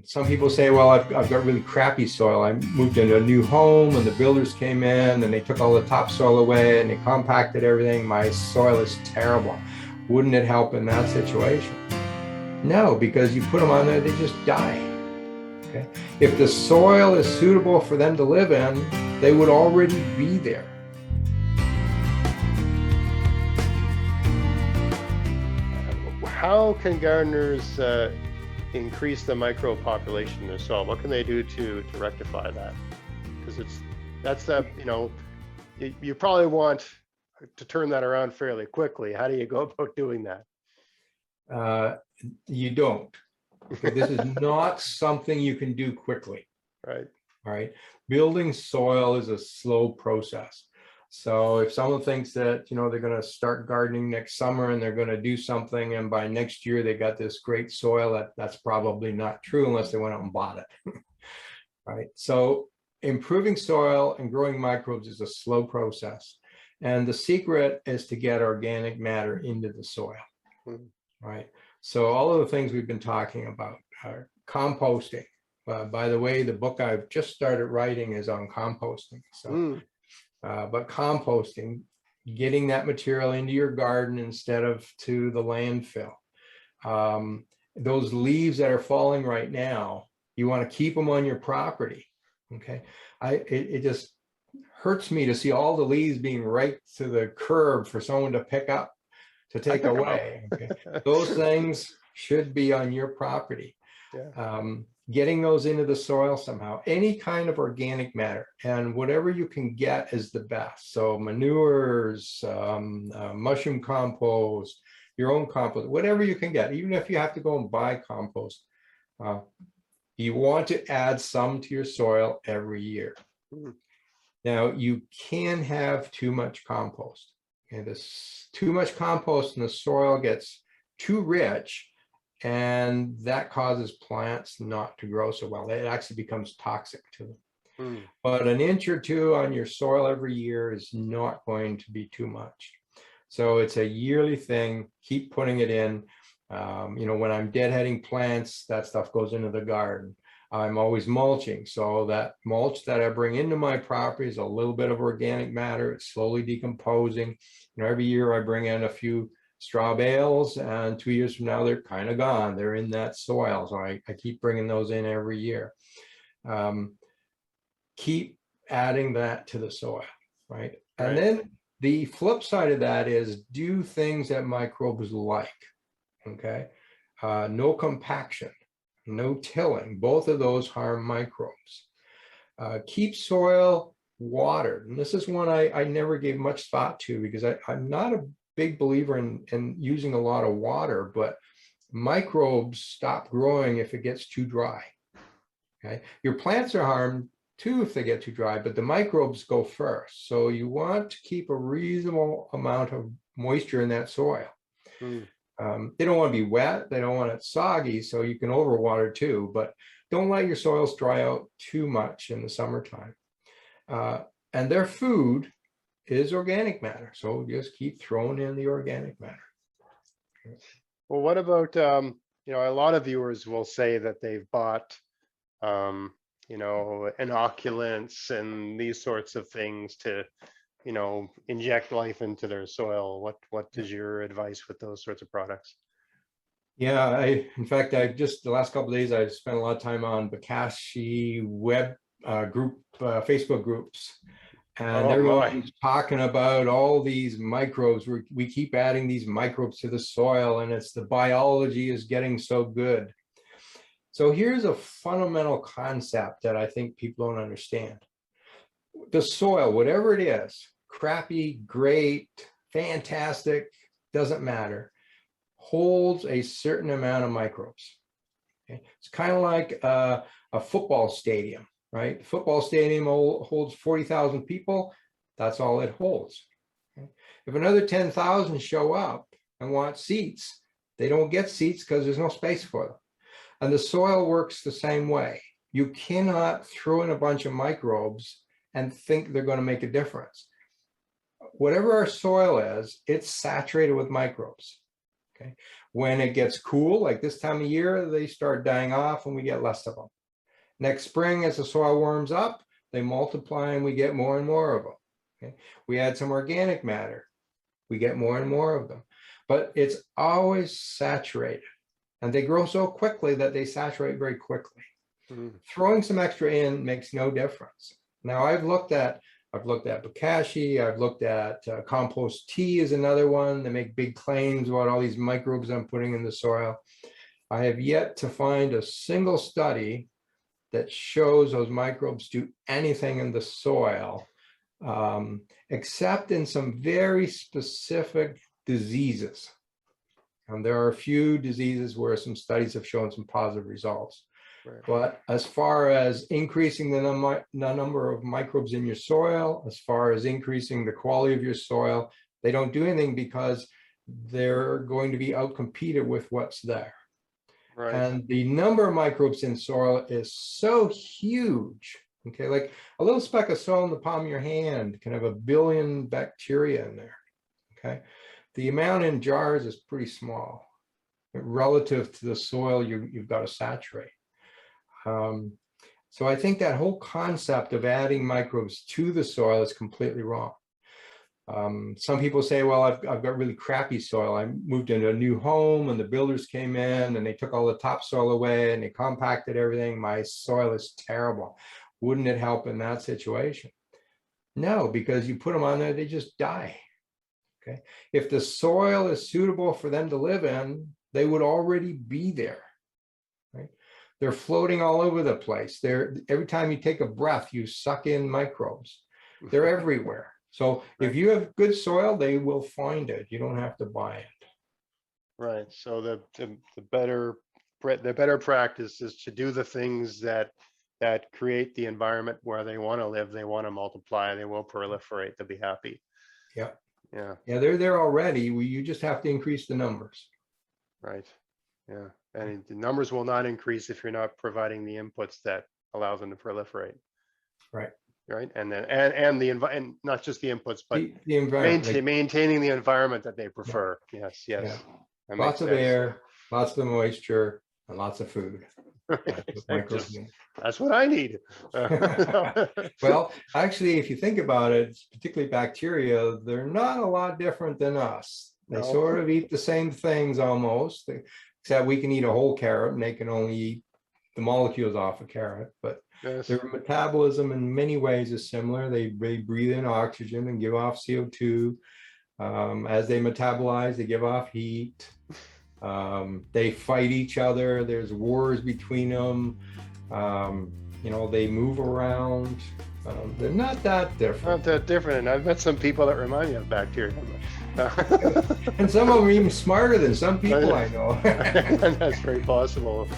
Some people say, well, I've got really crappy soil. I moved into a new home and the builders came in and they took all the topsoil away and they compacted everything. My soil is terrible. Wouldn't it help in that situation? No, because you put them on there, they just die. Okay? If the soil is suitable for them to live in, they would already be there. How can gardeners increase the microbe population in their soil? What can they do to rectify that? Because you probably want to turn that around fairly quickly. How do you go about doing that? You don't. Okay, this is not something you can do quickly. Right. All right. Building soil is a slow process. So if someone thinks that, they're going to start gardening next summer and they're going to do something, and by next year they got this great soil, that's probably not true unless they went out and bought it. Right. So improving soil and growing microbes is a slow process. And the secret is to get organic matter into the soil. Right. So all of the things we've been talking about are composting. By the way, the book I've just started writing is on composting. So. But composting, getting that material into your garden instead of to the landfill. Those leaves that are falling right now, you want to keep them on your property. Okay, it just hurts me to see all the leaves being raked to the curb for someone to pick up, to take away. Okay? Those things should be on your property. Yeah. Getting those into the soil somehow, any kind of organic matter, and whatever you can get is the best. So manures, mushroom compost, your own compost, whatever you can get, even if you have to go and buy compost, you want to add some to your soil every year. Now, you can have too much compost, and this too much compost in the soil gets too rich, and that causes plants not to grow so well. It actually becomes toxic to them. But an inch or two on your soil every year is not going to be too much. So it's a yearly thing. Keep putting it in. When I'm deadheading plants, that stuff goes into the garden. I'm always mulching. So that mulch that I bring into my property is a little bit of organic matter. It's slowly decomposing. Every year I bring in a few straw bales, and 2 years from now they're kind of gone. They're in that soil, so I keep bringing those in every year. Keep adding that to the soil, right? And then the flip side of that is do things that microbes like. Okay, no compaction, no tilling. Both of those harm microbes. Keep soil watered, and this is one I never gave much thought to, because I'm not a big believer in using a lot of water, but microbes stop growing if it gets too dry. Okay, your plants are harmed too if they get too dry, but the microbes go first. So you want to keep a reasonable amount of moisture in that soil. They don't want to be wet, they don't want it soggy, so you can overwater too, but don't let your soils dry out too much in the summertime. And their food is organic matter, so just keep throwing in the organic matter. Well, what about a lot of viewers will say that they've bought inoculants and these sorts of things to inject life into their soil. What is your advice with those sorts of products? Yeah, in fact I just the last couple of days I spent a lot of time on Bakashi web group Facebook groups. And everyone's talking about all these microbes. We keep adding these microbes to the soil, and it's the biology is getting so good. So here's a fundamental concept that I think people don't understand. The soil, whatever it is, crappy, great, fantastic, doesn't matter, holds a certain amount of microbes. Okay? It's kind of like a football stadium. Right? The football stadium holds 40,000 people. That's all it holds. Okay? If another 10,000 show up and want seats, they don't get seats because there's no space for them. And the soil works the same way. You cannot throw in a bunch of microbes and think they're going to make a difference. Whatever our soil is, it's saturated with microbes. Okay. When it gets cool, like this time of year, they start dying off and we get less of them. Next spring, as the soil warms up, they multiply and we get more and more of them. Okay. We add some organic matter, we get more and more of them, but it's always saturated. And they grow so quickly that they saturate very quickly. Throwing some extra in makes no difference. Now I've looked at bokashi, I've looked at compost tea is another one. They make big claims about all these microbes I'm putting in the soil. I have yet to find a single study that shows those microbes do anything in the soil, except in some very specific diseases. And there are a few diseases where some studies have shown some positive results. Right. But as far as increasing the number of microbes in your soil, as far as increasing the quality of your soil, they don't do anything because they're going to be outcompeted with what's there. Right. And the number of microbes in soil is so huge. Okay, like a little speck of soil in the palm of your hand can have 1 billion bacteria in there. Okay. The amount in jars is pretty small relative to the soil you've got to saturate. So I think that whole concept of adding microbes to the soil is completely wrong. Some people say, well, I've got really crappy soil. I moved into a new home and the builders came in and they took all the topsoil away and they compacted everything. My soil is terrible. Wouldn't it help in that situation? No, because you put them on there, they just die. Okay. If the soil is suitable for them to live in, they would already be there. Right? They're floating all over the place. Every time you take a breath, you suck in microbes. They're everywhere. So if you have good soil, they will find it. You don't have to buy it. Right. So the better practice is to do the things that create the environment where they want to live. They want to multiply. They will proliferate. They'll be happy. Yeah. Yeah. Yeah, they're there already. You just have to increase the numbers. Right. Yeah. And the numbers will not increase if you're not providing the inputs that allow them to proliferate. Right. Right. And then and not just the inputs, but the environment, maintaining the environment that they prefer. Yeah. Yes. Yeah. Lots of air, lots of moisture, and lots of food. That's what I need. Well, actually, if you think about it, particularly bacteria, they're not a lot different than us. They sort of eat the same things almost, except we can eat a whole carrot and they can only eat the molecules off a carrot. But their metabolism in many ways is similar. They breathe in oxygen and give off CO2. As they metabolize, they give off heat. They fight each other. There's wars between them. They move around. They're not that different. Not that different. And I've met some people that remind me of bacteria. And some of them are even smarter than some people I know. That's very possible.